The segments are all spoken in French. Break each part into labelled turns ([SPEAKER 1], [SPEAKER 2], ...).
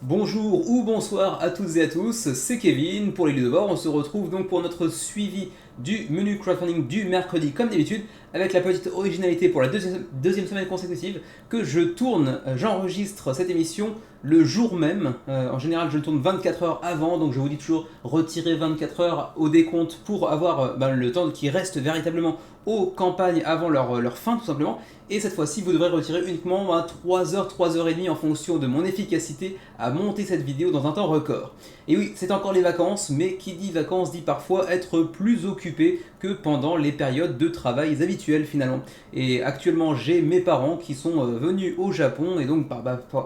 [SPEAKER 1] Bonjour ou bonsoir à toutes et à tous, c'est Kevin pour les Ludovores. On se retrouve donc pour notre suivi du menu crowdfunding du mercredi comme d'habitude, avec la petite originalité pour la deuxième semaine consécutive que j'enregistre cette émission le jour même. En général je le tourne 24 heures avant, donc je vous dis toujours retirer 24 heures au décompte pour avoir le temps qui reste véritablement aux campagnes avant leur fin tout simplement. Et cette fois-ci, vous devrez retirer uniquement 3 heures, 3 heures et demie en fonction de mon efficacité à monter cette vidéo dans un temps record. Et oui, c'est encore les vacances, mais qui dit vacances dit parfois être plus occupé que pendant les périodes de travail habituelles finalement. Et actuellement, j'ai mes parents qui sont venus au Japon, et donc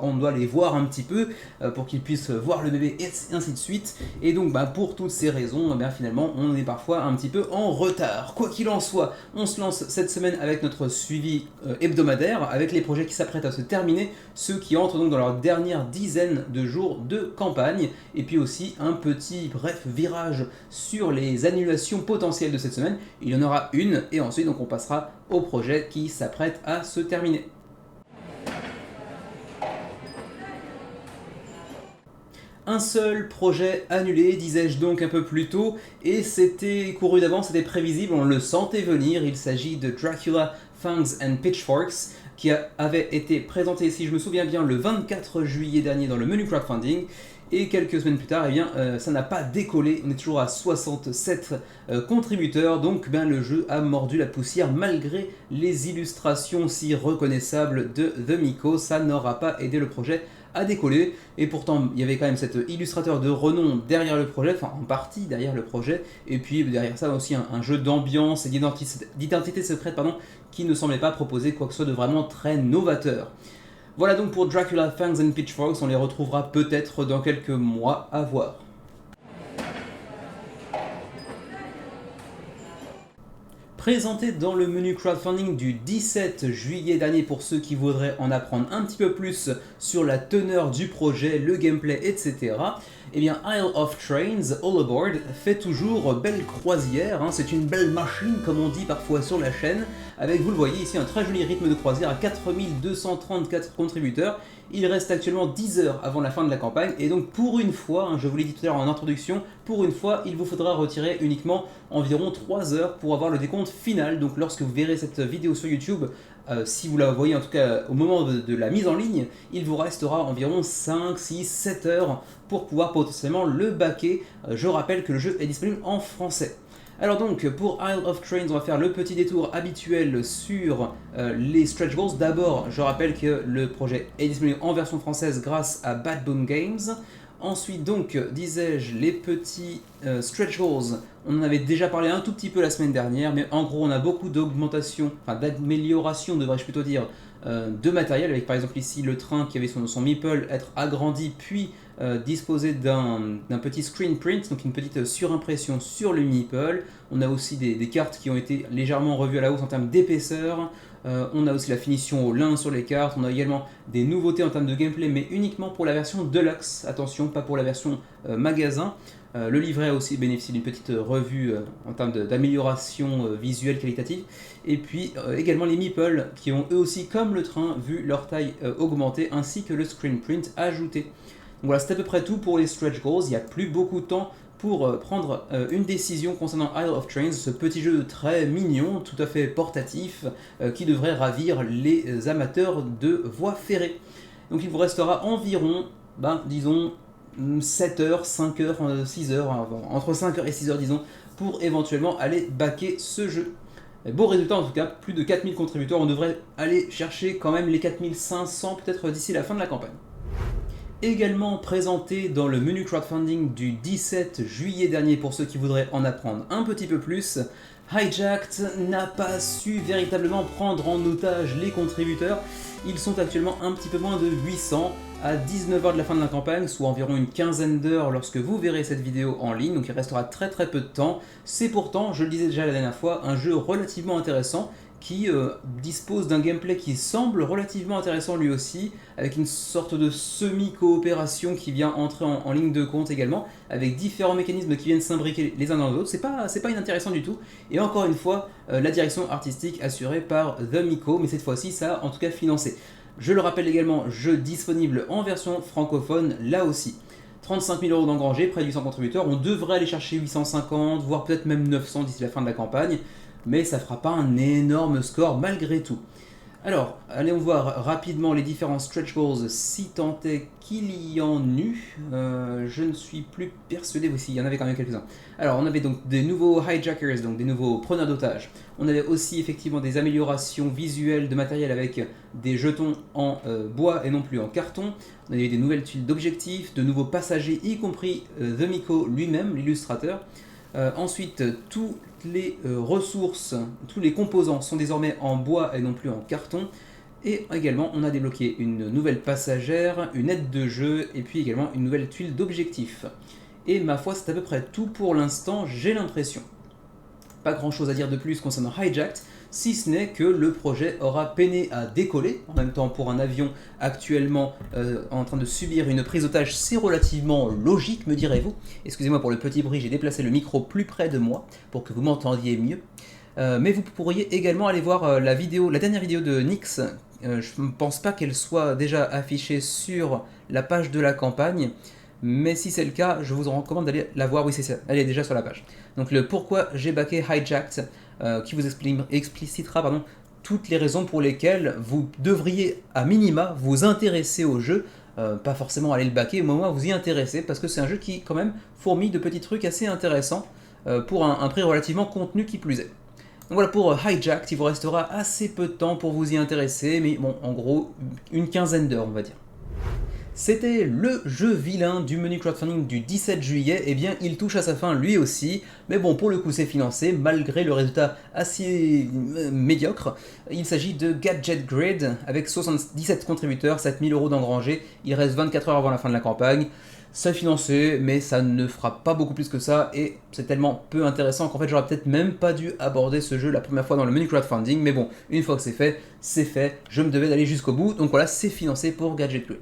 [SPEAKER 1] on doit les voir un petit peu pour qu'ils puissent voir le bébé et ainsi de suite. Et donc pour toutes ces raisons, finalement, on est parfois un petit peu en retard. Quoi qu'il en soit, on se lance cette semaine avec notre suivi hebdomadaire, avec les projets qui s'apprêtent à se terminer, ceux qui entrent donc dans leur dernière dizaine de jours de campagne, et puis aussi un petit bref virage sur les annulations potentielles de cette semaine. Il y en aura une, et ensuite donc on passera au projet qui s'apprête à se terminer. Un seul projet annulé, disais-je donc un peu plus tôt, et c'était couru d'avance, c'était prévisible, on le sentait venir. Il s'agit de Dracula, Fangs and Pitchforks, qui avait été présenté, si je me souviens bien, le 24 juillet dernier dans le menu crowdfunding, et quelques semaines plus tard, ça n'a pas décollé. On est toujours à 67 contributeurs, donc le jeu a mordu la poussière malgré les illustrations si reconnaissables de The Miko. Ça n'aura pas aidé le projet à décoller, et pourtant il y avait quand même cet illustrateur de renom derrière le projet, enfin en partie derrière le projet, et puis derrière ça aussi un jeu d'ambiance et d'identité secrète qui ne semblait pas proposer quoi que ce soit de vraiment très novateur. Voilà donc pour Dracula, Fangs and Pitchforks, on les retrouvera peut-être dans quelques mois, à voir. Présenté dans le menu crowdfunding du 17 juillet dernier pour ceux qui voudraient en apprendre un petit peu plus sur la teneur du projet, le gameplay, etc. Isle of Trains All Aboard fait toujours belle croisière, c'est une belle machine comme on dit parfois sur la chaîne, avec, vous le voyez ici, un très joli rythme de croisière à 4234 contributeurs. Il reste actuellement 10 heures avant la fin de la campagne, et donc pour une fois, je vous l'ai dit tout à l'heure en introduction, pour une fois il vous faudra retirer uniquement environ 3 heures pour avoir le décompte final. Donc lorsque vous verrez cette vidéo sur YouTube, si vous la voyez en tout cas au moment de la mise en ligne, il vous restera environ 5, 6, 7 heures pour pouvoir potentiellement le backer. Je rappelle que le jeu est disponible en français. Alors donc, pour Isle of Trains, on va faire le petit détour habituel sur les stretch goals. D'abord, je rappelle que le projet est disponible en version française grâce à Bad Boom Games. Ensuite, donc, disais-je, les petits stretch goals, on en avait déjà parlé un tout petit peu la semaine dernière, mais en gros, on a beaucoup d'augmentation, d'amélioration, devrais-je plutôt dire, de matériel, avec par exemple ici le train qui avait son meeple être agrandi, puis disposé d'un petit screen print, donc une petite surimpression sur le meeple. On a aussi des cartes qui ont été légèrement revues à la hausse en termes d'épaisseur. On a aussi la finition au lin sur les cartes. On a également des nouveautés en termes de gameplay, mais uniquement pour la version Deluxe, attention, pas pour la version magasin. Le livret a aussi bénéficié d'une petite revue en termes d'amélioration visuelle qualitative. Et puis également les meeples qui ont eux aussi, comme le train, vu leur taille augmenter, ainsi que le screen print ajouté. Donc voilà, c'est à peu près tout pour les stretch goals. Il n'y a plus beaucoup de temps pour prendre une décision concernant Isle of Trains, ce petit jeu très mignon, tout à fait portatif, qui devrait ravir les amateurs de voies ferrées. Donc il vous restera environ, disons, 7 heures, 5 heures, 6 heures, entre 5 heures et 6 heures disons, pour éventuellement aller backer ce jeu. Beau résultat en tout cas, plus de 4000 contributeurs, on devrait aller chercher quand même les 4500 peut-être d'ici la fin de la campagne. Également présenté dans le menu crowdfunding du 17 juillet dernier pour ceux qui voudraient en apprendre un petit peu plus, Hijacked n'a pas su véritablement prendre en otage les contributeurs. Ils sont actuellement un petit peu moins de 800 à 19 heures de la fin de la campagne, soit environ une quinzaine d'heures lorsque vous verrez cette vidéo en ligne, donc il restera très peu de temps. C'est pourtant, je le disais déjà la dernière fois, un jeu relativement intéressant qui dispose d'un gameplay qui semble relativement intéressant lui aussi, avec une sorte de semi-coopération qui vient entrer en ligne de compte également, avec différents mécanismes qui viennent s'imbriquer les uns dans les autres. C'est pas inintéressant du tout, et encore une fois, la direction artistique assurée par The Miko, mais cette fois-ci ça a en tout cas financé. Je le rappelle également, jeu disponible en version francophone là aussi. 35 000 € d'engrangés, près de 800 contributeurs, on devrait aller chercher 850, voire peut-être même 900 d'ici la fin de la campagne, mais ça fera pas un énorme score malgré tout. Alors, allons voir rapidement les différents stretch goals, si tant est qu'il y en eut. Je ne suis plus persuadé, oui, il y en avait quand même quelques-uns. Alors, on avait donc des nouveaux hijackers, donc des nouveaux preneurs d'otages. On avait aussi effectivement des améliorations visuelles de matériel avec des jetons en bois et non plus en carton. On avait des nouvelles tuiles d'objectifs, de nouveaux passagers, y compris The Miko lui-même, l'illustrateur. Ensuite, toutes les ressources, tous les composants sont désormais en bois et non plus en carton. Et également, on a débloqué une nouvelle passagère, une aide de jeu et puis également une nouvelle tuile d'objectif. Et ma foi, c'est à peu près tout pour l'instant, j'ai l'impression. Pas grand chose à dire de plus concernant Hijacked, si ce n'est que le projet aura peiné à décoller. En même temps, pour un avion actuellement en train de subir une prise d'otage, c'est relativement logique, me direz-vous. Excusez-moi pour le petit bruit, j'ai déplacé le micro plus près de moi pour que vous m'entendiez mieux. Mais vous pourriez également aller voir la dernière vidéo de Nyx. Je ne pense pas qu'elle soit déjà affichée sur la page de la campagne. Mais si c'est le cas, je vous recommande d'aller la voir, oui c'est ça, elle est déjà sur la page. Donc le pourquoi j'ai backé Hijacked, qui vous explicitera toutes les raisons pour lesquelles vous devriez à minima vous intéresser au jeu, pas forcément aller le backer, mais au moins vous y intéresser, parce que c'est un jeu qui quand même fourmille de petits trucs assez intéressants, pour un prix relativement contenu qui plus est. Donc voilà pour Hijacked, il vous restera assez peu de temps pour vous y intéresser, mais bon, en gros, une quinzaine d'heures on va dire. C'était le jeu vilain du menu crowdfunding du 17 juillet, et bien il touche à sa fin lui aussi, mais bon pour le coup c'est financé malgré le résultat assez médiocre. Il s'agit de Gadget Grid avec 77 contributeurs, 7000 € d'engrangés, il reste 24 heures avant la fin de la campagne. C'est financé, mais ça ne fera pas beaucoup plus que ça, et c'est tellement peu intéressant qu'en fait j'aurais peut-être même pas dû aborder ce jeu la première fois dans le menu crowdfunding, mais bon, une fois que c'est fait, je me devais d'aller jusqu'au bout, donc voilà, c'est financé pour Gadget Grid.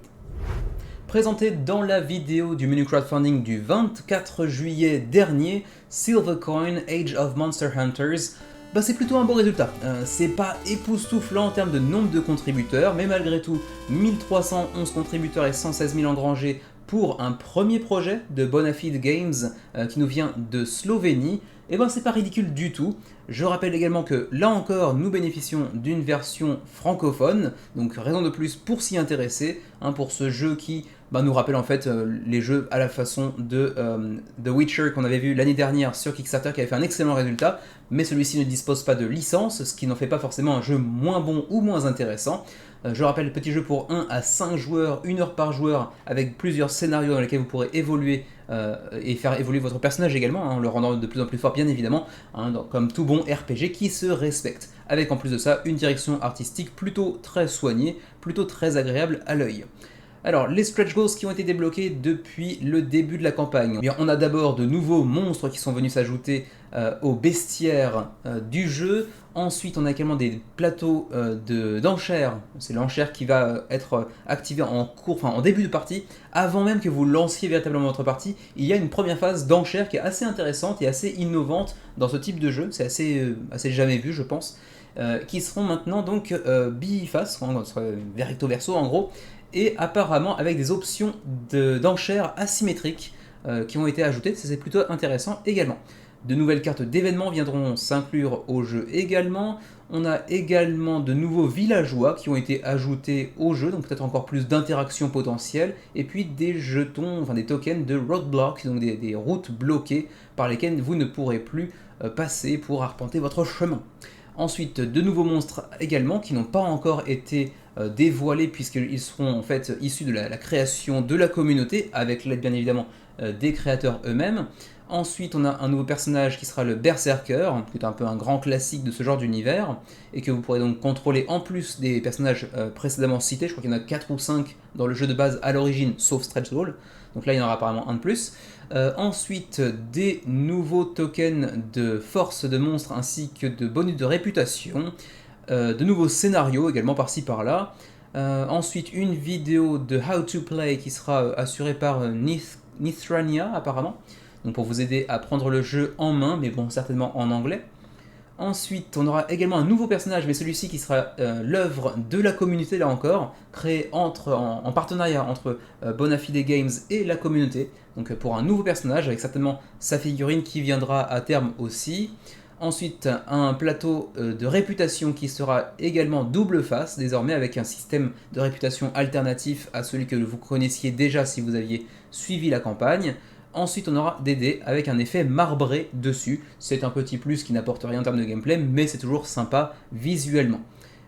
[SPEAKER 1] Présenté dans la vidéo du menu crowdfunding du 24 juillet dernier, Silvercoin Age of Monster Hunters, c'est plutôt un bon résultat. C'est pas époustouflant en termes de nombre de contributeurs, mais malgré tout, 1311 contributeurs et 116 000 engrangés pour un premier projet de Bonafide Games qui nous vient de Slovénie, et c'est pas ridicule du tout. Je rappelle également que là encore nous bénéficions d'une version francophone, donc raison de plus pour s'y intéresser, pour ce jeu qui nous rappelle en fait les jeux à la façon de The Witcher qu'on avait vu l'année dernière sur Kickstarter qui avait fait un excellent résultat, mais celui-ci ne dispose pas de licence, ce qui n'en fait pas forcément un jeu moins bon ou moins intéressant. Je rappelle, petit jeu pour 1 à 5 joueurs, 1 heure par joueur, avec plusieurs scénarios dans lesquels vous pourrez évoluer et faire évoluer votre personnage également, en le rendant de plus en plus fort bien évidemment, comme tout bon RPG qui se respecte. Avec en plus de ça une direction artistique plutôt très soignée, plutôt très agréable à l'œil. Alors, les stretch goals qui ont été débloqués depuis le début de la campagne. On a d'abord de nouveaux monstres qui sont venus s'ajouter au bestiaire du jeu. Ensuite, on a également des plateaux d'enchères. C'est l'enchère qui va être activée en début de partie. Avant même que vous lanciez véritablement votre partie, il y a une première phase d'enchère qui est assez intéressante et assez innovante dans ce type de jeu. C'est assez jamais vu, je pense. Qui seront maintenant donc biface, verso verso en gros, et apparemment avec des options d'enchères asymétriques qui ont été ajoutées, ça c'est plutôt intéressant également. De nouvelles cartes d'événements viendront s'inclure au jeu également. On a également de nouveaux villageois qui ont été ajoutés au jeu, donc peut-être encore plus d'interactions potentielles, et puis des jetons, des tokens de roadblocks, donc des routes bloquées par lesquelles vous ne pourrez plus passer pour arpenter votre chemin. Ensuite, de nouveaux monstres également qui n'ont pas encore été dévoilés puisqu'ils seront en fait issus de la création de la communauté avec l'aide bien évidemment des créateurs eux-mêmes. Ensuite, on a un nouveau personnage qui sera le Berserker, qui est un peu un grand classique de ce genre d'univers, et que vous pourrez donc contrôler en plus des personnages précédemment cités. Je crois qu'il y en a 4 ou 5 dans le jeu de base à l'origine, sauf Stretch Goal. Donc là, il y en aura apparemment un de plus. Ensuite, des nouveaux tokens de force de monstres ainsi que de bonus de réputation. De nouveaux scénarios également par-ci par-là. Ensuite, une vidéo de How to Play qui sera assurée par Nithrania apparemment. Donc pour vous aider à prendre le jeu en main, mais bon, certainement en anglais. Ensuite, on aura également un nouveau personnage, mais celui-ci qui sera l'œuvre de la communauté, là encore, créé en partenariat entre Bonafide Games et la communauté. Donc pour un nouveau personnage, avec certainement sa figurine qui viendra à terme aussi. Ensuite, un plateau de réputation qui sera également double face, désormais avec un système de réputation alternatif à celui que vous connaissiez déjà si vous aviez suivi la campagne. Ensuite, on aura des dés avec un effet marbré dessus. C'est un petit plus qui n'apporte rien en termes de gameplay, mais c'est toujours sympa visuellement.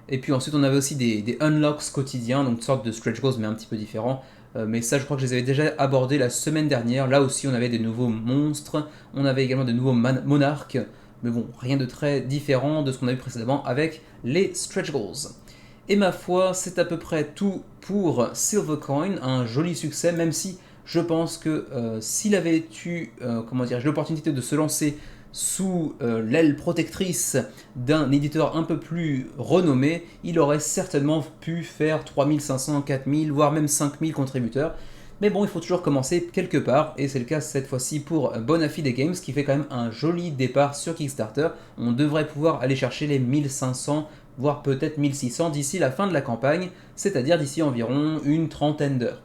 [SPEAKER 1] Et puis ensuite, on avait aussi des unlocks quotidiens, donc une sorte de stretch goals, mais un petit peu différent. Mais ça, je crois que je les avais déjà abordés la semaine dernière. Là aussi, on avait des nouveaux monstres, on avait également de nouveaux monarques. Mais bon, rien de très différent de ce qu'on a vu précédemment avec les stretch goals. Et ma foi, c'est à peu près tout pour Silvercoin, un joli succès, même si je pense que s'il avait eu l'opportunité de se lancer sous l'aile protectrice d'un éditeur un peu plus renommé, il aurait certainement pu faire 3500, 4000, voire même 5000 contributeurs. Mais bon, il faut toujours commencer quelque part, et c'est le cas cette fois-ci pour Bonafide Games, qui fait quand même un joli départ sur Kickstarter. On devrait pouvoir aller chercher les 1500, voire peut-être 1600 d'ici la fin de la campagne, c'est-à-dire d'ici environ une trentaine d'heures.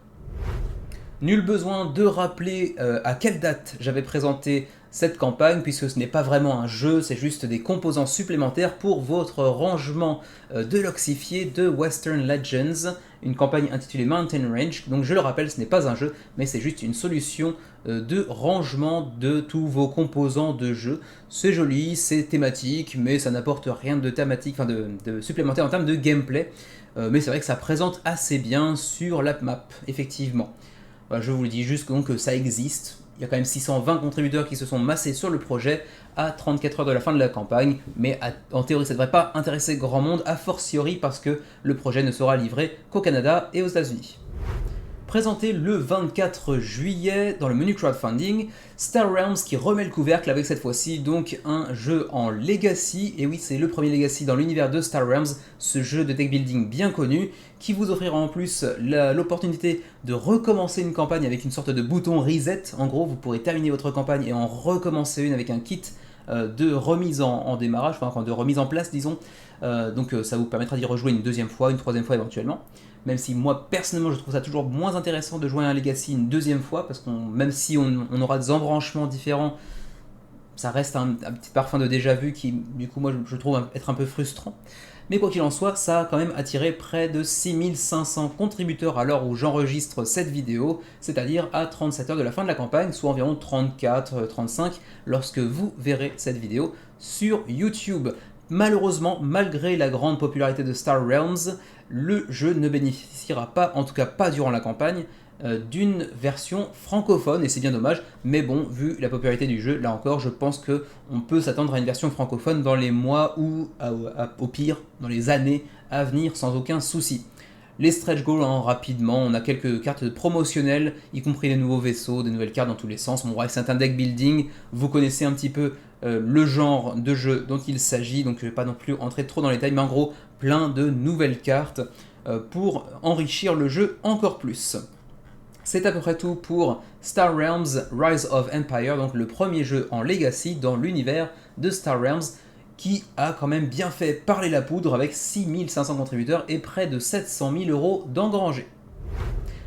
[SPEAKER 1] Nul besoin de rappeler à quelle date j'avais présenté cette campagne, puisque ce n'est pas vraiment un jeu, c'est juste des composants supplémentaires pour votre rangement de Loxifié de Western Legends, une campagne intitulée Mountain Range. Donc je le rappelle, ce n'est pas un jeu, mais c'est juste une solution de rangement de tous vos composants de jeu. C'est joli, c'est thématique, mais ça n'apporte rien de thématique, de supplémentaire en termes de gameplay. Mais c'est vrai que ça présente assez bien sur la map, effectivement. Je vous le dis juste donc que ça existe. Il y a quand même 620 contributeurs qui se sont massés sur le projet à 34 heures de la fin de la campagne, mais en théorie ça ne devrait pas intéresser grand monde, a fortiori parce que le projet ne sera livré qu'au Canada et aux États-Unis. Présenté le 24 juillet dans le menu crowdfunding, Star Realms qui remet le couvercle avec cette fois-ci donc un jeu en Legacy, et oui c'est le premier Legacy dans l'univers de Star Realms, ce jeu de deck building bien connu, qui vous offrira en plus l'opportunité de recommencer une campagne avec une sorte de bouton reset. En gros, vous pourrez terminer votre campagne et en recommencer une avec un kit de remise en démarrage, enfin de remise en place disons. Donc ça vous permettra d'y rejouer une deuxième fois, une troisième fois éventuellement. Même si moi personnellement je trouve ça toujours moins intéressant de jouer à un Legacy une deuxième fois, parce que même si on aura des embranchements différents, ça reste un petit parfum de déjà vu qui du coup moi je trouve être un peu frustrant. Mais quoi qu'il en soit, ça a quand même attiré près de 6500 contributeurs à l'heure où j'enregistre cette vidéo, c'est-à-dire à 37 heures de la fin de la campagne, soit environ 34-35 lorsque vous verrez cette vidéo sur YouTube. Malheureusement, malgré la grande popularité de Star Realms, le jeu ne bénéficiera pas, en tout cas pas durant la campagne, d'une version francophone, et c'est bien dommage, mais bon, vu la popularité du jeu, là encore, je pense qu'on peut s'attendre à une version francophone dans les mois ou, au pire, dans les années à venir, sans aucun souci. Les stretch goals, rapidement, on a quelques cartes promotionnelles, y compris des nouveaux vaisseaux, des nouvelles cartes dans tous les sens. Bon, bref, c'est un deck building, vous connaissez un petit peu le genre de jeu dont il s'agit, donc je ne vais pas non plus entrer trop dans les détails, mais en gros, plein de nouvelles cartes pour enrichir le jeu encore plus. C'est à peu près tout pour Star Realms Rise of Empire, donc le premier jeu en Legacy dans l'univers de Star Realms, qui a quand même bien fait parler la poudre avec 6500 contributeurs et près de 700 000 euros d'engrangés.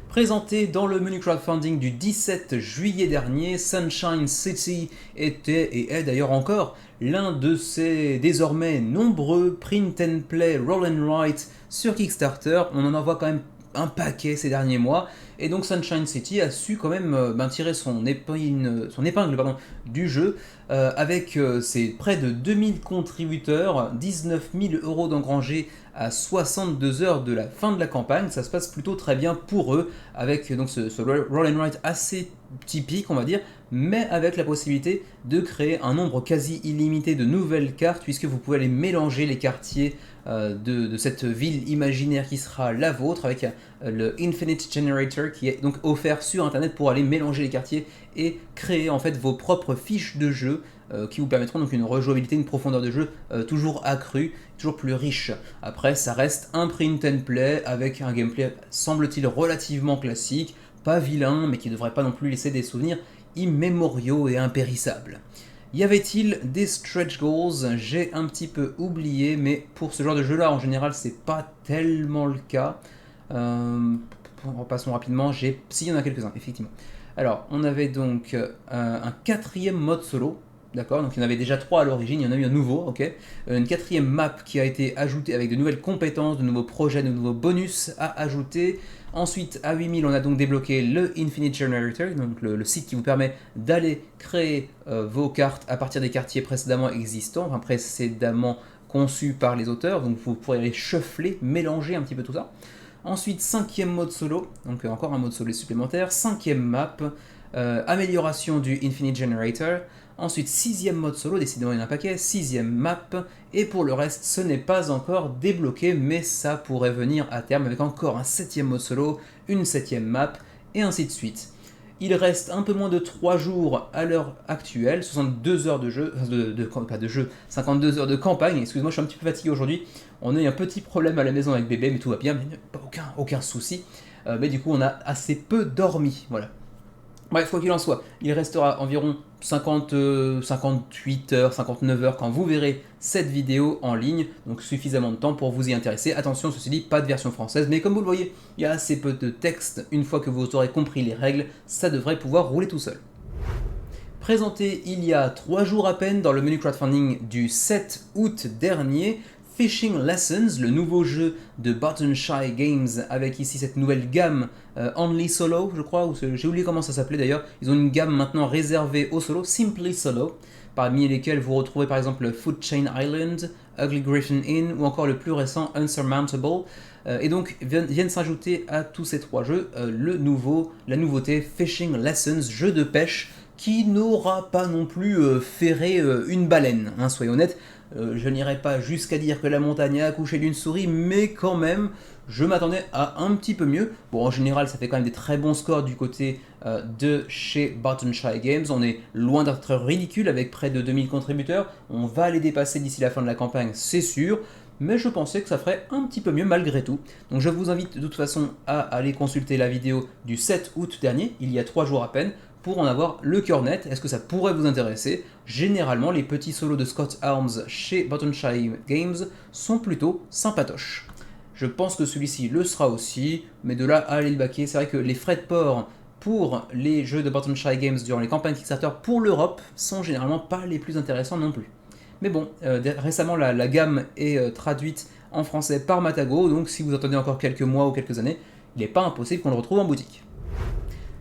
[SPEAKER 1] Présenté dans le menu crowdfunding du 17 juillet dernier, Sunshine City était et est d'ailleurs encore l'un de ces désormais nombreux print and play roll and write sur Kickstarter. On en envoie quand même un paquet ces derniers mois, et donc Sunshine City a su quand même tirer son épingle du jeu avec ses près de 2000 contributeurs, 19 000 euros d'engrangés à 62 heures de la fin de la campagne. Ça se passe plutôt très bien pour eux, avec donc ce roll and write assez typique on va dire, mais avec la possibilité de créer un nombre quasi illimité de nouvelles cartes, puisque vous pouvez aller mélanger les quartiers de cette ville imaginaire qui sera la vôtre, avec le Infinite Generator qui est donc offert sur internet pour aller mélanger les quartiers et créer en fait vos propres fiches de jeu qui vous permettront donc une rejouabilité, une profondeur de jeu toujours accrue, toujours plus riche. Après ça reste un print and play avec un gameplay semble-t-il relativement classique, pas vilain mais qui ne devrait pas non plus laisser des souvenirs immémoriaux et impérissables. Y avait-il des stretch goals? J'ai un petit peu oublié, mais pour ce genre de jeu là en général c'est pas tellement le cas. Repassons rapidement, si, il y en a quelques-uns, effectivement. Alors, on avait donc un quatrième mode solo, d'accord, donc il y en avait déjà 3 à l'origine, il y en a eu un nouveau, ok. Une quatrième map qui a été ajoutée avec de nouvelles compétences, de nouveaux projets, de nouveaux bonus à ajouter. Ensuite, à 8000, on a donc débloqué le Infinite Generator, donc le site qui vous permet d'aller créer vos cartes à partir des quartiers précédemment existants, enfin précédemment conçus par les auteurs, donc vous pourrez les shuffler, mélanger un petit peu tout ça. Ensuite, cinquième mode solo, donc encore un mode solo supplémentaire. Cinquième map, amélioration du Infinite Generator. Ensuite, sixième mode solo, décidément il y en a un paquet. Sixième map, et pour le reste, ce n'est pas encore débloqué, mais ça pourrait venir à terme avec encore un septième mode solo, une septième map, et ainsi de suite. Il reste un peu moins de 3 jours à l'heure actuelle, 62 heures de jeu, pas de jeu, 52 heures de campagne. Excuse-moi, je suis un petit peu fatigué aujourd'hui. On a eu un petit problème à la maison avec bébé, mais tout va bien, aucun souci. Mais du coup, on a assez peu dormi, voilà. Bref, quoi qu'il en soit, il restera environ 58 heures, 59 heures quand vous verrez cette vidéo en ligne, donc suffisamment de temps pour vous y intéresser. Attention, ceci dit, pas de version française, mais comme vous le voyez, il y a assez peu de texte. Une fois que vous aurez compris les règles, ça devrait pouvoir rouler tout seul. Présenté il y a 3 jours à peine dans le menu crowdfunding du 7 août dernier, Fishing Lessons, le nouveau jeu de Button Shy Games, avec ici cette nouvelle gamme Only Solo, je crois, ou j'ai oublié comment ça s'appelait d'ailleurs. Ils ont une gamme maintenant réservée au solo, Simply Solo, parmi lesquels vous retrouvez par exemple Food Chain Island, Ugly Griffin Inn ou encore le plus récent Unsurmountable. Et donc viennent s'ajouter à tous ces 3 jeux la nouveauté Fishing Lessons, jeu de pêche qui n'aura pas non plus ferré une baleine, hein, soyons honnêtes. Je n'irai pas jusqu'à dire que la montagne a accouché d'une souris, mais quand même, je m'attendais à un petit peu mieux. Bon, en général, ça fait quand même des très bons scores du côté de chez Button Shy Games. On est loin d'être ridicule avec près de 2000 contributeurs. On va les dépasser d'ici la fin de la campagne, c'est sûr. Mais je pensais que ça ferait un petit peu mieux malgré tout. Donc je vous invite de toute façon à aller consulter la vidéo du 7 août dernier, il y a 3 jours à peine, pour en avoir le cœur net. Est-ce que ça pourrait vous intéresser? Généralement, les petits solos de Scott Arms chez Button Shy Games sont plutôt sympatoches. Je pense que celui-ci le sera aussi, mais de là à aller le baquer, c'est vrai que les frais de port pour les jeux de Button Shy Games durant les campagnes Kickstarter pour l'Europe sont généralement pas les plus intéressants non plus. Mais bon, récemment la gamme est traduite en français par Matago, donc si vous attendez encore quelques mois ou quelques années, il n'est pas impossible qu'on le retrouve en boutique.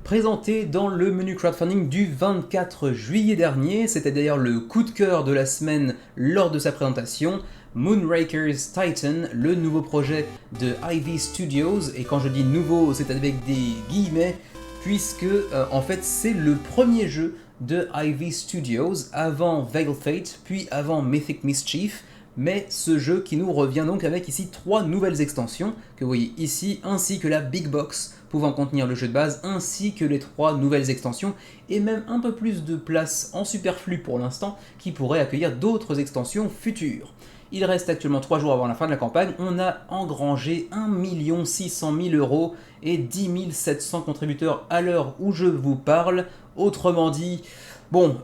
[SPEAKER 1] Présenté dans le menu crowdfunding du 24 juillet dernier, c'était d'ailleurs le coup de cœur de la semaine lors de sa présentation, Moonraker's Titan, le nouveau projet de Ivy Studios, et quand je dis nouveau, c'est avec des guillemets, puisque en fait c'est le premier jeu de Ivy Studios, avant Veiled Fate, puis avant Mythic Mischief, mais ce jeu qui nous revient donc avec ici 3 nouvelles extensions, que vous voyez ici, ainsi que la Big Box, pouvant contenir le jeu de base, ainsi que les 3 nouvelles extensions, et même un peu plus de place en superflu pour l'instant, qui pourrait accueillir d'autres extensions futures. Il reste actuellement 3 jours avant la fin de la campagne, on a engrangé 1 600 000 € et 10 700 contributeurs à l'heure où je vous parle. Autrement dit, bon,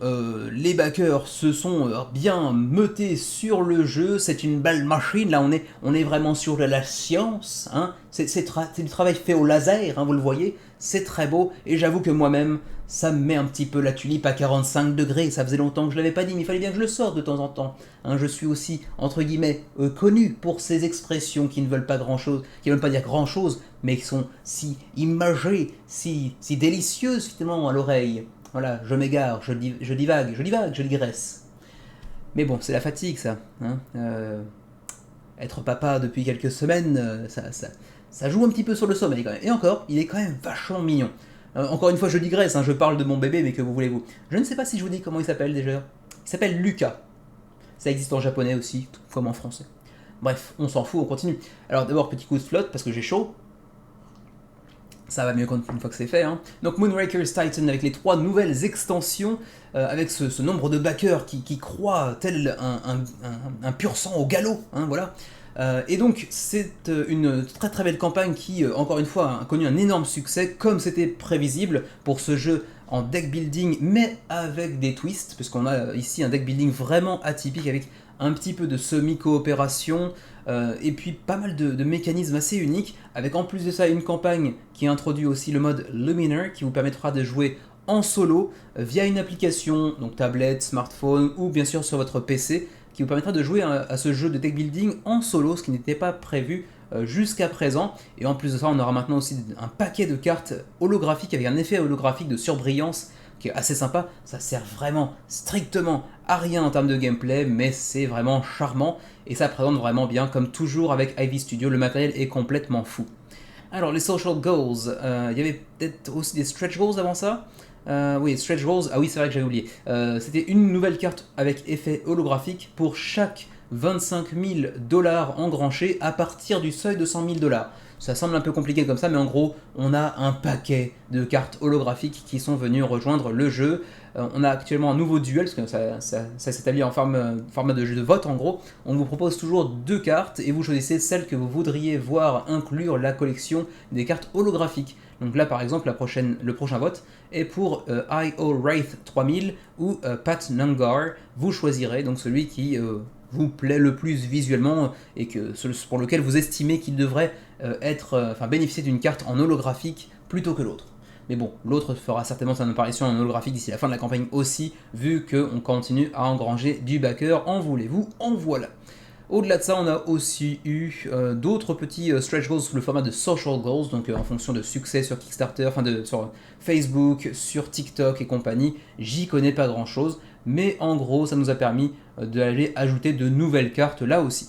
[SPEAKER 1] les backers se sont bien meutés sur le jeu, c'est une belle machine, là on est vraiment sur de la science, hein. C'est du travail fait au laser, hein, vous le voyez, c'est très beau, et j'avoue que moi-même, ça me met un petit peu la tulipe à 45 degrés, ça faisait longtemps que je l'avais pas dit, mais il fallait bien que je le sorte de temps en temps. Hein, je suis aussi, entre guillemets, connu pour ces expressions qui ne veulent pas grand-chose, qui ne veulent pas dire grand-chose, mais qui sont si imagées, si délicieuses finalement à l'oreille. Voilà, je m'égare, je divague, je digresse. Mais bon, c'est la fatigue ça. Hein, être papa depuis quelques semaines, ça joue un petit peu sur le sommeil quand même. Et encore, il est quand même vachement mignon. Encore une fois, je digresse, hein, je parle de mon bébé, mais que vous voulez-vous. Je ne sais pas si je vous dis comment il s'appelle déjà. Il s'appelle Lucas. Ça existe en japonais aussi, comme en français. Bref, on s'en fout, on continue. Alors d'abord, petit coup de flotte, parce que j'ai chaud. Ça va mieux une fois que c'est fait. Hein. Donc Moonraker's Titan avec les 3 nouvelles extensions, avec ce nombre de backers qui croient tel un pur sang au galop. Hein, voilà. Et donc c'est une très très belle campagne qui, encore une fois, a connu un énorme succès, comme c'était prévisible pour ce jeu en deck building, mais avec des twists, puisqu'on a ici un deck building vraiment atypique avec un petit peu de semi-coopération, et puis pas mal de mécanismes assez uniques, avec en plus de ça une campagne qui introduit aussi le mode Luminer, qui vous permettra de jouer en solo via une application, donc tablette, smartphone ou bien sûr sur votre PC, qui vous permettra de jouer à ce jeu de deck building en solo, ce qui n'était pas prévu jusqu'à présent. Et en plus de ça, on aura maintenant aussi un paquet de cartes holographiques avec un effet holographique de surbrillance qui est assez sympa. Ça sert vraiment strictement à rien en termes de gameplay, mais c'est vraiment charmant et ça présente vraiment bien. Comme toujours avec Ivy Studio, le matériel est complètement fou. Alors les social goals, il y avait peut-être aussi des stretch goals avant ça. Oui, stretch goals, ah oui c'est vrai que j'avais oublié. C'était une nouvelle carte avec effet holographique pour chaque 25 000 $ engranchés à partir du seuil de 100 000 $. Ça semble un peu compliqué comme ça, mais en gros, on a un paquet de cartes holographiques qui sont venues rejoindre le jeu. On a actuellement un nouveau duel, parce que ça s'établit en format de jeu de vote en gros. On vous propose toujours 2 cartes et vous choisissez celle que vous voudriez voir inclure la collection des cartes holographiques. Donc là par exemple, le prochain vote est pour I.O. Wraith 3000 ou Pat Nangar. Vous choisirez donc celui qui vous plaît le plus visuellement et pour lequel vous estimez qu'il devrait bénéficier d'une carte en holographique plutôt que l'autre. Mais bon, l'autre fera certainement son apparition en holographique d'ici la fin de la campagne aussi, vu qu'on continue à engranger du backer. En voulez-vous, en voilà. Au-delà de ça, on a aussi eu d'autres petits stretch goals sous le format de social goals, donc en fonction de succès sur Kickstarter, sur Facebook, sur TikTok et compagnie. J'y connais pas grand-chose, mais en gros, ça nous a permis d'aller ajouter de nouvelles cartes là aussi.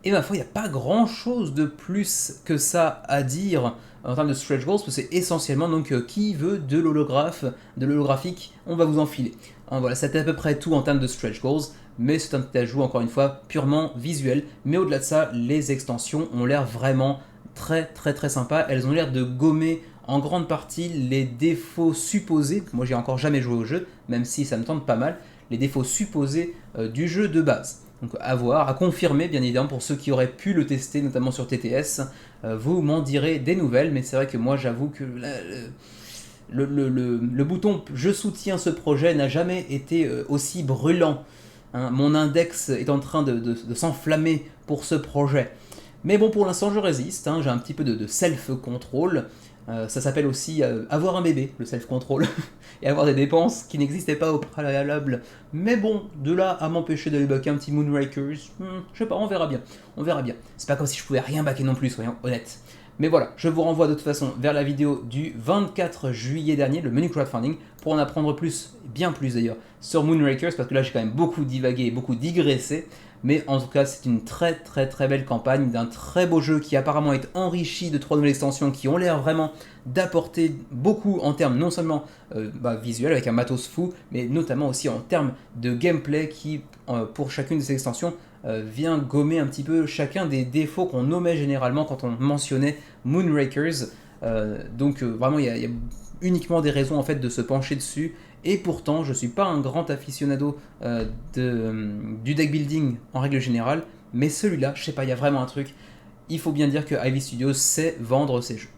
[SPEAKER 1] Et ma foi, il n'y a pas grand-chose de plus que ça à dire en termes de stretch goals, parce que c'est essentiellement donc qui veut de l'holographique, on va vous enfiler. Voilà, c'était à peu près tout en termes de stretch goals, mais c'est un petit ajout encore une fois purement visuel. Mais au-delà de ça, les extensions ont l'air vraiment très sympas. Elles ont l'air de gommer en grande partie les défauts supposés. Moi, j'ai encore jamais joué au jeu, même si ça me tente pas mal. Les défauts supposés du jeu de base. Donc à voir, à confirmer bien évidemment pour ceux qui auraient pu le tester, notamment sur TTS. Vous m'en direz des nouvelles, mais c'est vrai que moi j'avoue que le bouton « Je soutiens ce projet » n'a jamais été aussi brûlant. Hein. Mon index est en train de s'enflammer pour ce projet. Mais bon, pour l'instant je résiste, hein. J'ai un petit peu de self-control. Ça s'appelle aussi avoir un bébé, le self-control, et avoir des dépenses qui n'existaient pas au préalable. Mais bon, de là à m'empêcher d'aller backer un petit Moonrakers, je sais pas, on verra bien. C'est pas comme si je pouvais rien backer non plus, soyons honnêtes. Mais voilà, je vous renvoie de toute façon vers la vidéo du 24 juillet dernier, le menu crowdfunding, pour en apprendre plus, bien plus d'ailleurs, sur Moonrakers, parce que là j'ai quand même beaucoup divagué et beaucoup digressé. Mais en tout cas, c'est une très belle campagne d'un très beau jeu qui apparemment est enrichi de 3 nouvelles extensions qui ont l'air vraiment d'apporter beaucoup en termes non seulement visuels avec un matos fou, mais notamment aussi en termes de gameplay qui, pour chacune de ces extensions, vient gommer un petit peu chacun des défauts qu'on nommait généralement quand on mentionnait Moonrakers. Donc vraiment, il y a uniquement des raisons en fait de se pencher dessus. Et pourtant, je ne suis pas un grand aficionado du deck building en règle générale, mais celui-là, je sais pas, il y a vraiment un truc. Il faut bien dire que Ivy Studios sait vendre ses jeux.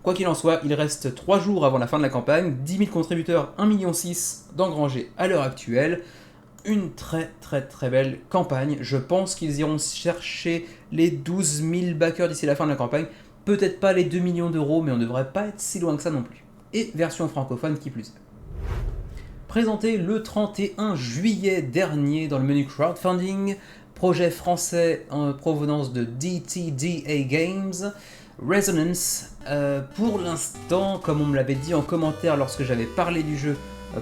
[SPEAKER 1] Quoi qu'il en soit, il reste 3 jours avant la fin de la campagne, 10 000 contributeurs, 1,6 million d'engrangés à l'heure actuelle. Une très belle campagne. Je pense qu'ils iront chercher les 12 000 backers d'ici la fin de la campagne. Peut-être pas les 2 millions d'euros, mais on ne devrait pas être si loin que ça non plus. Et version francophone qui plus est. Présenté le 31 juillet dernier dans le menu crowdfunding, projet français en provenance de DTDA Games, Resonance. Pour l'instant, comme on me l'avait dit en commentaire lorsque j'avais parlé du jeu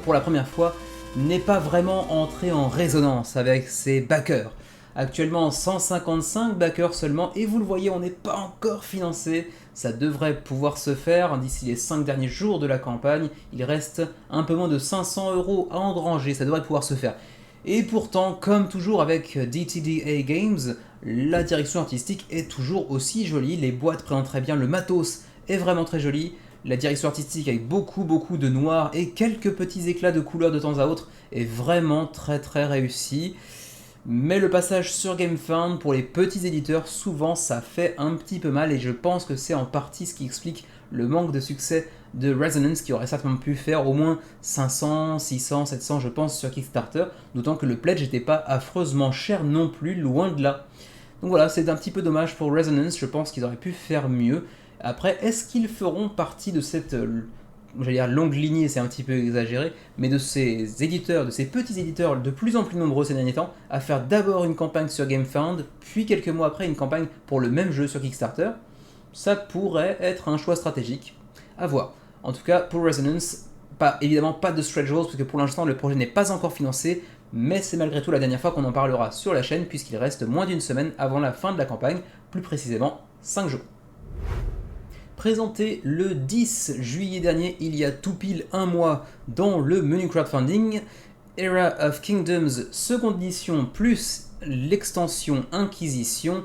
[SPEAKER 1] pour la première fois, n'est pas vraiment entré en résonance avec ses backers. Actuellement 155 backers seulement, et vous le voyez, on n'est pas encore financé. Ça devrait pouvoir se faire d'ici les 5 derniers jours de la campagne. Il reste un peu moins de 500 € à engranger, ça devrait pouvoir se faire. Et pourtant, comme toujours avec DTDA Games, la direction artistique est toujours aussi jolie. Les boîtes présentent très bien, le matos est vraiment très joli. La direction artistique avec beaucoup de noir et quelques petits éclats de couleurs de temps à autre est vraiment très réussie. Mais le passage sur GameFound, pour les petits éditeurs, souvent ça fait un petit peu mal, et je pense que c'est en partie ce qui explique le manque de succès de Resonance, qui aurait certainement pu faire au moins 500, 600, 700 je pense sur Kickstarter, d'autant que le pledge n'était pas affreusement cher non plus, loin de là. Donc voilà, c'est un petit peu dommage pour Resonance, je pense qu'ils auraient pu faire mieux. Après, est-ce qu'ils feront partie de cette j'allais dire longue lignée, c'est un petit peu exagéré, mais de ces éditeurs, de ces petits éditeurs de plus en plus nombreux ces derniers temps, à faire d'abord une campagne sur GameFound, puis quelques mois après une campagne pour le même jeu sur Kickstarter? Ça pourrait être un choix stratégique, à voir. En tout cas, pour Resonance, évidemment pas de stretch goals, parce que pour l'instant le projet n'est pas encore financé, mais c'est malgré tout la dernière fois qu'on en parlera sur la chaîne, puisqu'il reste moins d'une semaine avant la fin de la campagne, plus précisément 5 jours. Présenté le 10 juillet dernier, il y a tout pile un mois, dans le menu crowdfunding, Era of Kingdoms seconde édition plus l'extension Inquisition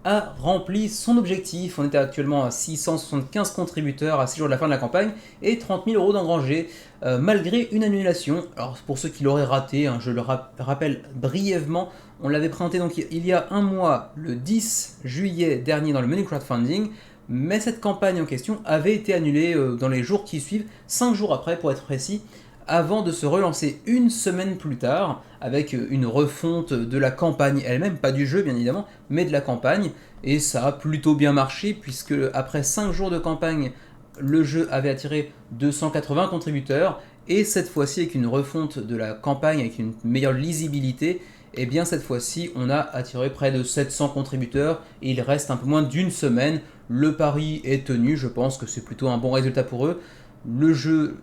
[SPEAKER 1] a rempli son objectif. On était actuellement à 675 contributeurs à 6 jours de la fin de la campagne et 30 000 euros d'engrangés, malgré une annulation. Alors pour ceux qui l'auraient raté, je le rappelle brièvement, on l'avait présenté donc il y a un mois, le 10 juillet dernier dans le menu crowdfunding, mais cette campagne en question avait été annulée dans les jours qui suivent, 5 jours après pour être précis, avant de se relancer une semaine plus tard avec une refonte de la campagne elle-même, pas du jeu bien évidemment, mais de la campagne, et ça a plutôt bien marché puisque après 5 jours de campagne, le jeu avait attiré 280 contributeurs, et cette fois-ci avec une refonte de la campagne avec une meilleure lisibilité, et bien cette fois-ci on a attiré près de 700 contributeurs et il reste un peu moins d'une semaine. Le pari est tenu, je pense que c'est plutôt un bon résultat pour eux. Le jeu,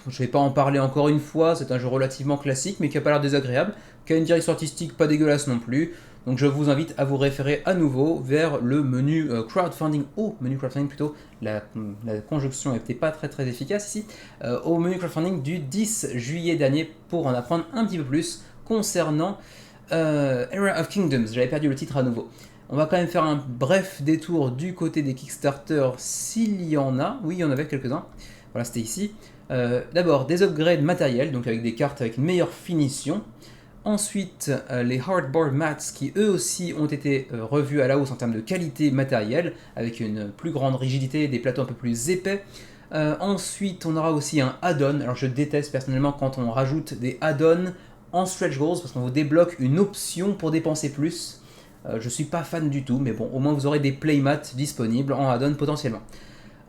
[SPEAKER 1] je vais pas en parler encore une fois, c'est un jeu relativement classique mais qui a pas l'air désagréable, qui a une direction artistique pas dégueulasse non plus. Donc je vous invite à vous référer à nouveau vers le menu crowdfunding, la conjonction n'était pas très efficace ici, au menu crowdfunding du 10 juillet dernier pour en apprendre un petit peu plus concernant Era of Kingdoms. J'avais perdu le titre à nouveau. On va quand même faire un bref détour du côté des Kickstarter s'il y en a. Oui, il y en avait quelques-uns. Voilà, c'était ici. D'abord, des upgrades matériels, donc avec des cartes avec une meilleure finition. Ensuite, les hardboard mats qui eux aussi ont été revus à la hausse en termes de qualité matérielle, avec une plus grande rigidité, des plateaux un peu plus épais. Ensuite, on aura aussi un add-on. Alors je déteste personnellement quand on rajoute des add-ons en stretch goals, parce qu'on vous débloque une option pour dépenser plus. Je suis pas fan du tout, mais bon, au moins vous aurez des playmats disponibles en add-on potentiellement.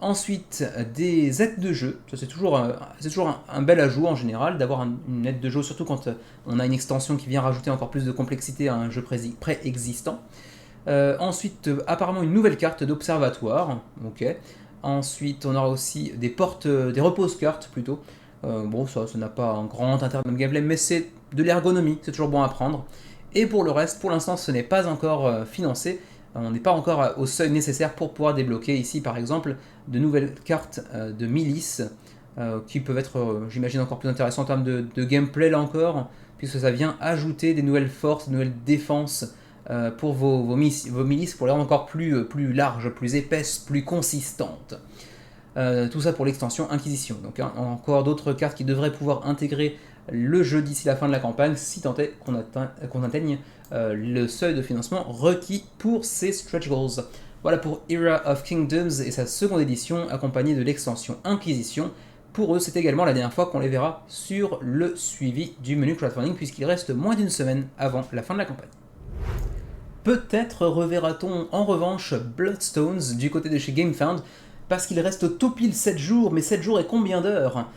[SPEAKER 1] Ensuite, des aides de jeu, ça c'est toujours un bel ajout en général, d'avoir une aide de jeu, surtout quand on a une extension qui vient rajouter encore plus de complexité à un jeu préexistant. Ensuite, apparemment une nouvelle carte d'observatoire, ok. Ensuite, on aura aussi des repose-cartes plutôt. Bon, ça n'a pas un grand intérêt dans le gameplay, mais c'est de l'ergonomie, c'est toujours bon à prendre. Et pour le reste, pour l'instant, ce n'est pas encore financé. On n'est pas encore au seuil nécessaire pour pouvoir débloquer ici, par exemple, de nouvelles cartes de milices qui peuvent être, j'imagine, encore plus intéressantes en termes de gameplay là encore, puisque ça vient ajouter des nouvelles forces, de nouvelles défenses pour vos milices, pour les rendre encore plus larges, plus épaisses, plus consistantes. Tout ça pour l'extension Inquisition. Donc encore d'autres cartes qui devraient pouvoir intégrer le jeu d'ici la fin de la campagne, si tant est qu'on atteigne le seuil de financement requis pour ces stretch goals. Voilà pour Era of Kingdoms et sa seconde édition, accompagnée de l'extension Inquisition. Pour eux, c'est également la dernière fois qu'on les verra sur le suivi du menu crowdfunding, puisqu'il reste moins d'une semaine avant la fin de la campagne. Peut-être reverra-t-on en revanche Bloodstones du côté de chez GameFound, parce qu'il reste tout pile 7 jours, mais 7 jours et combien d'heures ?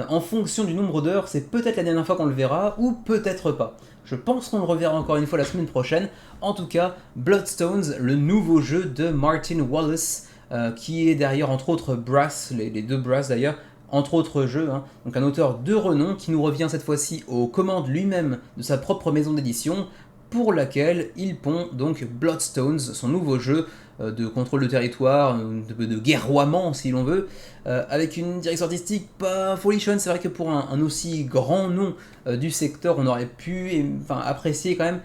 [SPEAKER 1] En fonction du nombre d'heures, c'est peut-être la dernière fois qu'on le verra, ou peut-être pas. Je pense qu'on le reverra encore une fois la semaine prochaine. En tout cas, Bloodstones, le nouveau jeu de Martin Wallace, qui est derrière entre autres Brass, les deux Brass d'ailleurs, entre autres jeux, donc un auteur de renom qui nous revient cette fois-ci aux commandes lui-même de sa propre maison d'édition, pour laquelle il pond donc Bloodstones, son nouveau jeu de contrôle de territoire, de guerroiement si l'on veut, avec une direction artistique pas folichonne. C'est vrai que pour un aussi grand nom du secteur, on aurait pu apprécier quand même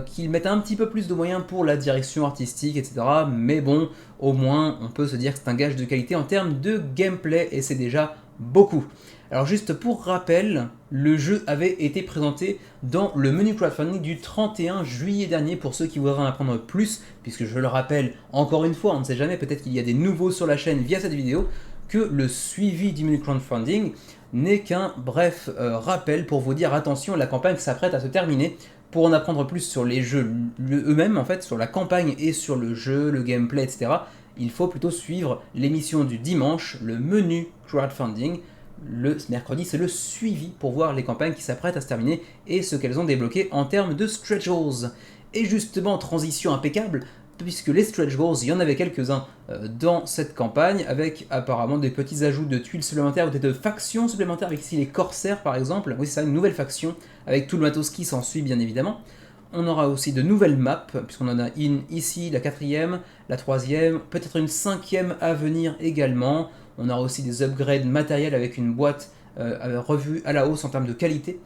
[SPEAKER 1] qu'ils mettent un petit peu plus de moyens pour la direction artistique, etc. Mais bon, au moins on peut se dire que c'est un gage de qualité en termes de gameplay, et c'est déjà beaucoup. Alors juste pour rappel, le jeu avait été présenté dans le menu crowdfunding du 31 juillet dernier pour ceux qui voudraient en apprendre plus, puisque je le rappelle encore une fois, on ne sait jamais, peut-être qu'il y a des nouveaux sur la chaîne via cette vidéo, que le suivi du menu crowdfunding n'est qu'un bref rappel pour vous dire attention, la campagne s'apprête à se terminer. Pour en apprendre plus sur les jeux eux-mêmes, en fait, sur la campagne et sur le jeu, le gameplay, etc., il faut plutôt suivre l'émission du dimanche, le menu crowdfunding. Le mercredi, c'est le suivi pour voir les campagnes qui s'apprêtent à se terminer et ce qu'elles ont débloqué en termes de stretch goals. Et justement, transition impeccable, puisque les stretch goals, il y en avait quelques-uns dans cette campagne, avec apparemment des petits ajouts de tuiles supplémentaires ou de factions supplémentaires, avec ici les corsaires par exemple. Oui, c'est ça, une nouvelle faction, avec tout le matos qui s'ensuit bien évidemment. On aura aussi de nouvelles maps, puisqu'on en a une ici, la 4e, la 3e, peut-être une 5e à venir également. On aura aussi des upgrades matériels avec une boîte revue à la hausse en termes de qualité.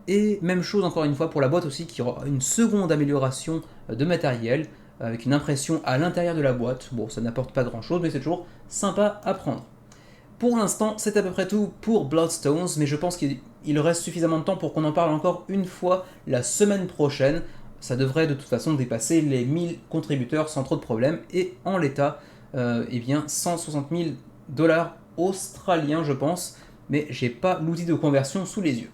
[SPEAKER 1] Et même chose encore une fois pour la boîte aussi, qui aura une seconde amélioration de matériel, avec une impression à l'intérieur de la boîte. Bon, ça n'apporte pas grand chose, mais c'est toujours sympa à prendre. Pour l'instant, c'est à peu près tout pour Bloodstones, mais je pense qu'il reste suffisamment de temps pour qu'on en parle encore une fois la semaine prochaine. Ça devrait de toute façon dépasser les 1000 contributeurs sans trop de problèmes, et en l'état, eh bien 160 000 $ australiens je pense, mais j'ai pas l'outil de conversion sous les yeux.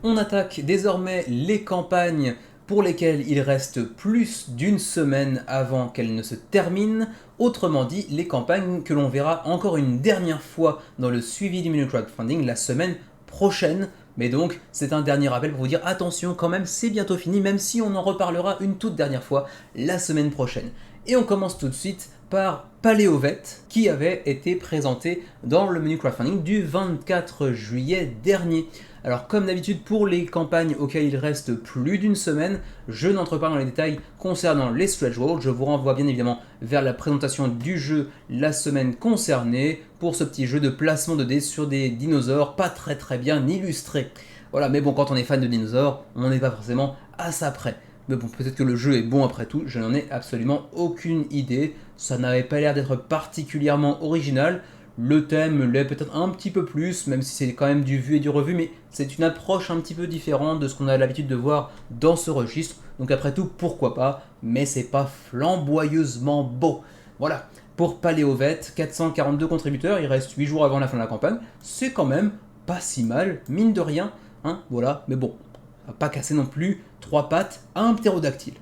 [SPEAKER 1] On attaque désormais les campagnes pour lesquelles il reste plus d'une semaine avant qu'elles ne se terminent, autrement dit les campagnes que l'on verra encore une dernière fois dans le suivi du menu crowdfunding la semaine prochaine. Mais donc c'est un dernier rappel pour vous dire attention quand même, c'est bientôt fini, même si on en reparlera une toute dernière fois la semaine prochaine. Et on commence tout de suite par Paléovet, qui avait été présenté dans le menu crowdfunding du 24 juillet dernier. Alors comme d'habitude pour les campagnes auxquelles il reste plus d'une semaine, je n'entre pas dans les détails concernant les stretch goals, je vous renvoie bien évidemment vers la présentation du jeu la semaine concernée pour ce petit jeu de placement de dés sur des dinosaures pas très bien illustrés. Voilà, mais bon, quand on est fan de dinosaures, on n'est pas forcément à ça près. Mais bon, peut-être que le jeu est bon après tout, je n'en ai absolument aucune idée, ça n'avait pas l'air d'être particulièrement original. Le thème l'est peut-être un petit peu plus, même si c'est quand même du vu et du revu, mais c'est une approche un petit peu différente de ce qu'on a l'habitude de voir dans ce registre. Donc après tout, pourquoi pas, mais c'est pas flamboyeusement beau. Voilà, pour Paléovet, 442 contributeurs, il reste 8 jours avant la fin de la campagne, c'est quand même pas si mal, mine de rien, hein, voilà, mais bon, on va pas casser non plus 3 pattes à un ptérodactyle.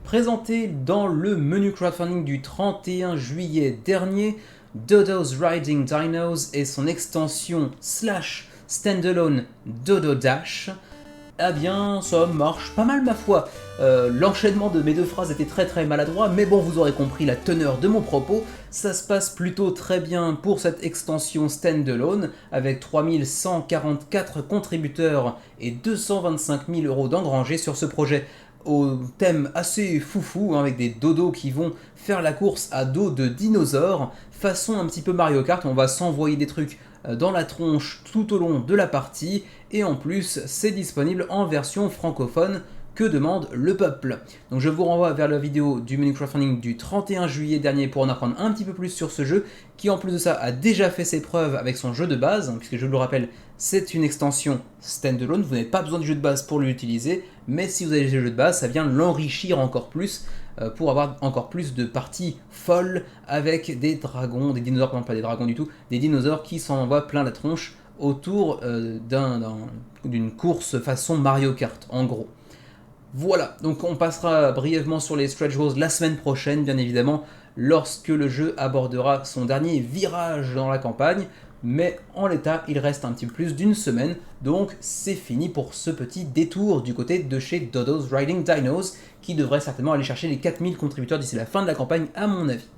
[SPEAKER 1] Présenté dans le menu crowdfunding du 31 juillet dernier, Dodo's Riding Dinos et son extension slash standalone Dodo Dash, eh bien ça marche pas mal ma foi. L'enchaînement de mes deux phrases était très maladroit, mais bon vous aurez compris la teneur de mon propos, ça se passe plutôt très bien pour cette extension standalone, avec 3144 contributeurs et 225 000 € d'engrangés sur ce projet au thème assez foufou, hein, avec des dodos qui vont faire la course à dos de dinosaures, façon un petit peu Mario Kart, on va s'envoyer des trucs dans la tronche tout au long de la partie, et en plus c'est disponible en version francophone. Que demande le peuple? Donc je vous renvoie vers la vidéo du menu crowdfunding du 31 juillet dernier pour en apprendre un petit peu plus sur ce jeu, qui en plus de ça a déjà fait ses preuves avec son jeu de base, puisque je vous le rappelle, c'est une extension standalone, vous n'avez pas besoin du jeu de base pour l'utiliser, mais si vous avez le jeu de base, ça vient l'enrichir encore plus, pour avoir encore plus de parties folles avec des dragons, des dinosaures, non pas des dragons du tout, des dinosaures qui s'en envoient plein la tronche autour d'une course façon Mario Kart, en gros. Voilà, donc on passera brièvement sur les stretch goals la semaine prochaine, bien évidemment, lorsque le jeu abordera son dernier virage dans la campagne, mais en l'état, il reste un petit peu plus d'une semaine, donc c'est fini pour ce petit détour du côté de chez Dodo's Riding Dinos, qui devrait certainement aller chercher les 4000 contributeurs d'ici la fin de la campagne, à mon avis.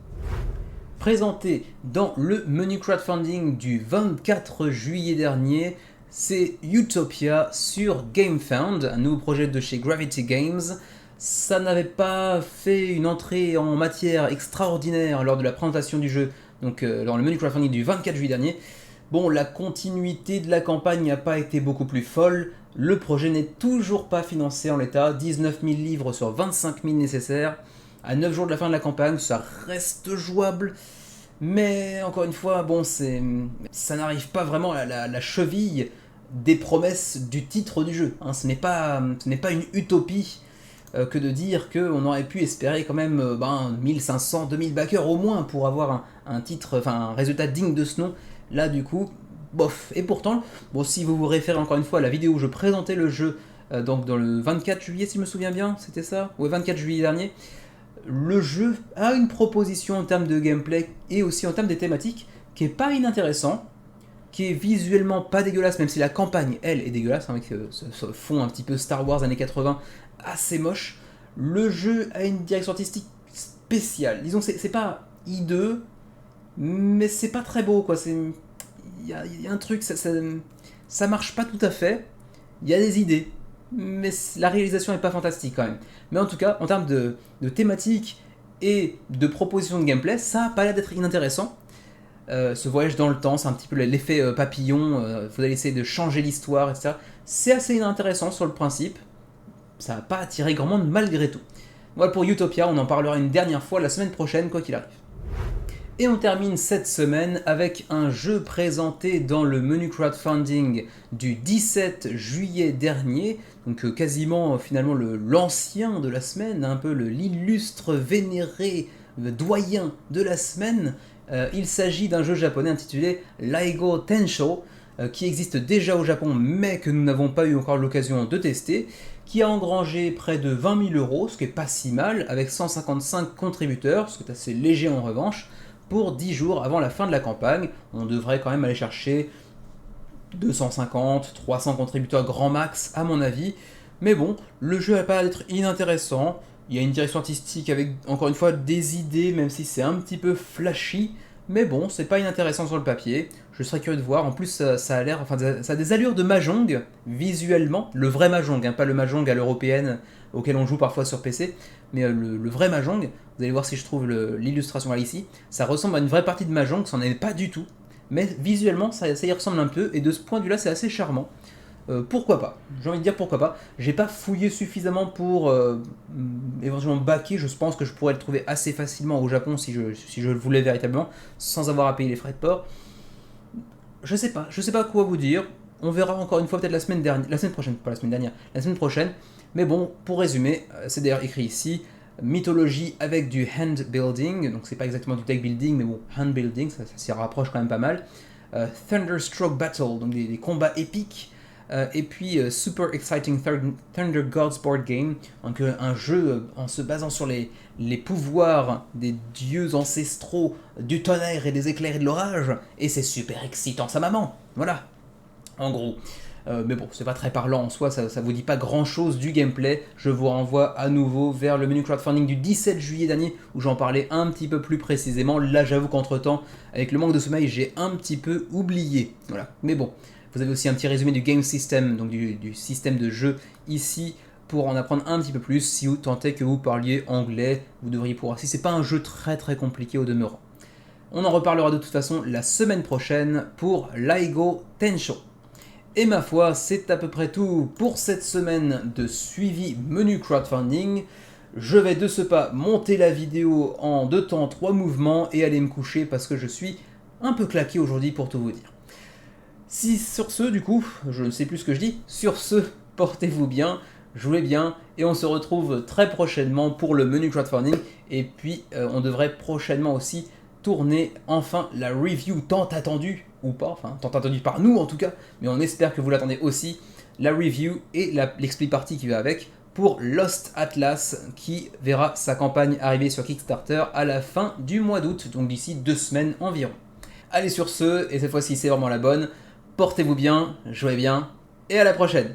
[SPEAKER 1] Présenté dans le menu crowdfunding du 24 juillet dernier, c'est Utopia sur GameFound, un nouveau projet de chez Gravity Games. Ça n'avait pas fait une entrée en matière extraordinaire lors de la présentation du jeu, donc dans le menu crowdfunding du 24 juillet dernier. Bon, la continuité de la campagne n'a pas été beaucoup plus folle, le projet n'est toujours pas financé en l'état, 19 000 livres sur 25 000 nécessaires. À 9 jours de la fin de la campagne, ça reste jouable, Mais encore une fois, bon, ça n'arrive pas vraiment à la cheville des promesses du titre du jeu. Hein. Ce n'est pas une utopie que de dire qu'on aurait pu espérer quand même 1500, 2000 backers au moins pour avoir un titre, enfin un résultat digne de ce nom. Là du coup, bof. Et pourtant, bon, si vous vous référez encore une fois à la vidéo où je présentais le jeu, donc dans le 24 juillet si je me souviens bien, c'était ça? Ouais, 24 juillet dernier. Le jeu a une proposition en termes de gameplay et aussi en termes des thématiques qui est pas inintéressant, qui est visuellement pas dégueulasse, même si la campagne, elle, est dégueulasse, hein, avec ce fond un petit peu Star Wars années 80, assez moche. Le jeu a une direction artistique spéciale. Disons, c'est pas hideux, mais c'est pas très beau, quoi. Il y a un truc, ça marche pas tout à fait. Il y a des idées, mais la réalisation est pas fantastique quand même. Mais en tout cas, en termes de thématique et de proposition de gameplay, ça a pas l'air d'être inintéressant. Ce voyage dans le temps, c'est un petit peu l'effet papillon, vous allez essayer de changer l'histoire, etc. C'est assez intéressant sur le principe, ça n'a pas attiré grand monde malgré tout. Voilà pour Utopia, on en parlera une dernière fois la semaine prochaine, quoi qu'il arrive. Et on termine cette semaine avec un jeu présenté dans le menu crowdfunding du 17 juillet dernier, donc quasiment finalement l'ancien de la semaine, un peu l'illustre vénéré doyen de la semaine. Il s'agit d'un jeu japonais intitulé Laigo Tensho, qui existe déjà au Japon mais que nous n'avons pas eu encore l'occasion de tester, qui a engrangé près de 20 000 euros, ce qui est pas si mal, avec 155 contributeurs, ce qui est assez léger en revanche, pour 10 jours avant la fin de la campagne. On devrait quand même aller chercher 250, 300 contributeurs grand max à mon avis, mais bon, le jeu n'a pas l'air d'être inintéressant. Il y a une direction artistique avec, encore une fois, des idées, même si c'est un petit peu flashy. Mais bon, c'est pas inintéressant sur le papier. Je serais curieux de voir. En plus, ça a l'air, enfin, ça a des allures de Mahjong, visuellement. Le vrai Mahjong, hein, pas le Mahjong à l'européenne, auquel on joue parfois sur PC. Mais le vrai Mahjong, vous allez voir si je trouve l'illustration là ici. Ça ressemble à une vraie partie de Mahjong, ça n'en est pas du tout. Mais visuellement, ça y ressemble un peu. Et de ce point de vue-là, c'est assez charmant. Pourquoi pas? J'ai envie de dire pourquoi pas. J'ai pas fouillé suffisamment pour éventuellement backer. Je pense que je pourrais le trouver assez facilement au Japon si je le voulais véritablement, sans avoir à payer les frais de port. Je sais pas quoi vous dire. On verra encore une fois peut-être la semaine prochaine, pas la semaine dernière, la semaine prochaine. Mais bon, pour résumer, c'est d'ailleurs écrit ici, mythologie avec du hand building, donc c'est pas exactement du deck building, mais bon, hand building, ça s'y rapproche quand même pas mal. Thunderstroke Battle, donc des combats épiques. Et puis Super Exciting Thunder Gods Board Game, donc un jeu en se basant sur les pouvoirs des dieux ancestraux du tonnerre et des éclairs et de l'orage, et c'est super excitant sa maman, voilà, en gros. Mais bon, c'est pas très parlant en soi, ça vous dit pas grand chose du gameplay. Je vous renvoie à nouveau vers le menu crowdfunding du 17 juillet dernier où j'en parlais un petit peu plus précisément. Là, j'avoue qu'entre temps, avec le manque de sommeil, j'ai un petit peu oublié. Voilà, mais bon. Vous avez aussi un petit résumé du game system, donc du système de jeu ici, pour en apprendre un petit peu plus. Si vous tentez que vous parliez anglais, vous devriez pouvoir. Si c'est pas un jeu très très compliqué au demeurant. On en reparlera de toute façon la semaine prochaine pour Laigo Tensho. Et ma foi, c'est à peu près tout pour cette semaine de suivi menu crowdfunding. Je vais de ce pas monter la vidéo en 2 temps, 3 mouvements et aller me coucher parce que je suis un peu claqué aujourd'hui pour tout vous dire. Si sur ce, du coup, je ne sais plus ce que je dis, sur ce, portez-vous bien, jouez bien, et on se retrouve très prochainement pour le menu crowdfunding, et puis on devrait prochainement aussi tourner enfin la review tant attendue, ou pas, enfin tant attendue par nous en tout cas, mais on espère que vous l'attendez aussi, la review et l'expli party qui va avec, pour Lost Atlas, qui verra sa campagne arriver sur Kickstarter à la fin du mois d'août, donc d'ici 2 semaines environ. Allez sur ce, et cette fois-ci c'est vraiment la bonne, portez-vous bien, jouez bien, et à la prochaine!